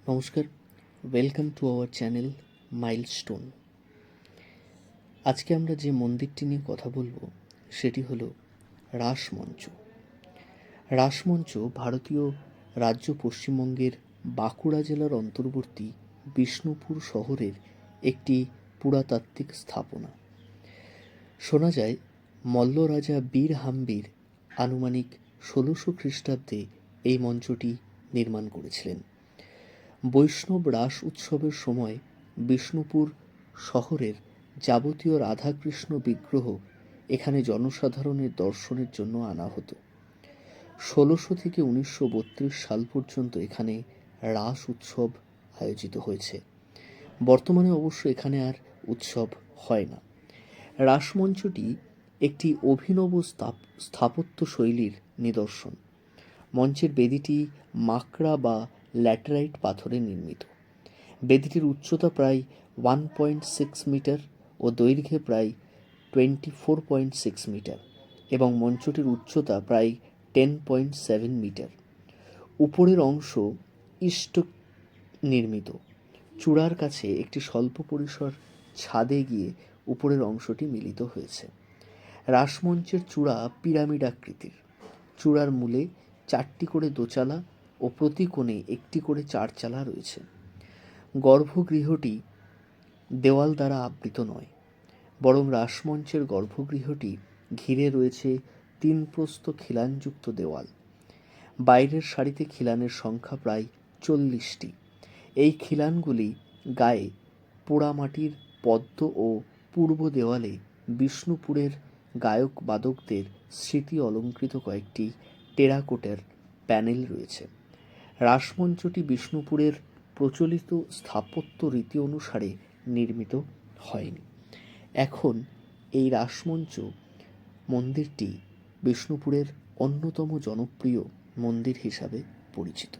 নমস্কার, welcome to our channel milestone. আজকে আমরা যে মন্দিরটি নিয়ে কথা বলবো সেটি হলো রাসমঞ্চ। রাসমঞ্চ ভারতীয় রাজ্য পশ্চিমবঙ্গের বাঁকুড়া জেলার অন্তর্বর্তী বিষ্ণুপুর শহরের একটি পুরাতাত্ত্বিক স্থাপনা। শোনা যায় মল্ল রাজা বীর হাম্বির আনুমানিক ১৬০০ খ্রিস্টাব্দে এই মঞ্চটি নির্মাণ করেছিলেন। বৈষ্ণব রাস উৎসবের সময় বিষ্ণুপুর শহরের যাবতীয় রাধাকৃষ্ণ বিগ্রহ এখানে জনসাধারণের দর্শনের জন্য আনা হতো। ১৬০০ থেকে ১৯৩২ সাল পর্যন্ত এখানে রাস উৎসব আয়োজিত হয়েছে। বর্তমানে অবশ্য এখানে আর উৎসব হয় না। রাসমঞ্চটি একটি অভিনব স্থাপত্য শৈলীর নিদর্শন। মঞ্চের বেদিটি মাকড়া বা ল্যাটেরাইট পাথরে নির্মিত। বেদিটির উচ্চতা প্রায় 1.6 মিটার ও দৈর্ঘ্যে প্রায় 24.6 মিটার এবং মঞ্চটির উচ্চতা প্রায় 10.7 মিটার। উপরের অংশ ইষ্ট নির্মিত। চূড়ার কাছে একটি স্বল্প পরিসর ছাদে গিয়ে উপরের অংশটি মিলিত হয়েছে। রাসমঞ্চের চূড়া পিরামিড আকৃতির। চূড়ার মূলে 4টি করে দোচালা ও প্রতি কোণে একটি করে চারচালা রয়েছে। গর্ভগৃহটি দেওয়াল দ্বারা আবৃত নয়, বরং রাসমঞ্চের গর্ভগৃহটি ঘিরে রয়েছে 3 প্রস্থ খিলানযুক্ত দেওয়াল। বাইরের সারিতে খিলানের সংখ্যা প্রায় 40টি। এই খিলানগুলি গায়ে পোড়ামাটির পদ্ম ও পূর্ব দেওয়ালে বিষ্ণুপুরের গায়ক বাদকদের স্মৃতি অলঙ্কৃত কয়েকটি টেরাকোটার প্যানেল রয়েছে। রাসমঞ্চটি বিষ্ণুপুরের প্রচলিত স্থাপত্য রীতি অনুসারে নির্মিত হয়নি। এখন এই রাসমঞ্চ মন্দিরটি বিষ্ণুপুরের অন্যতম জনপ্রিয় মন্দির হিসাবে পরিচিত।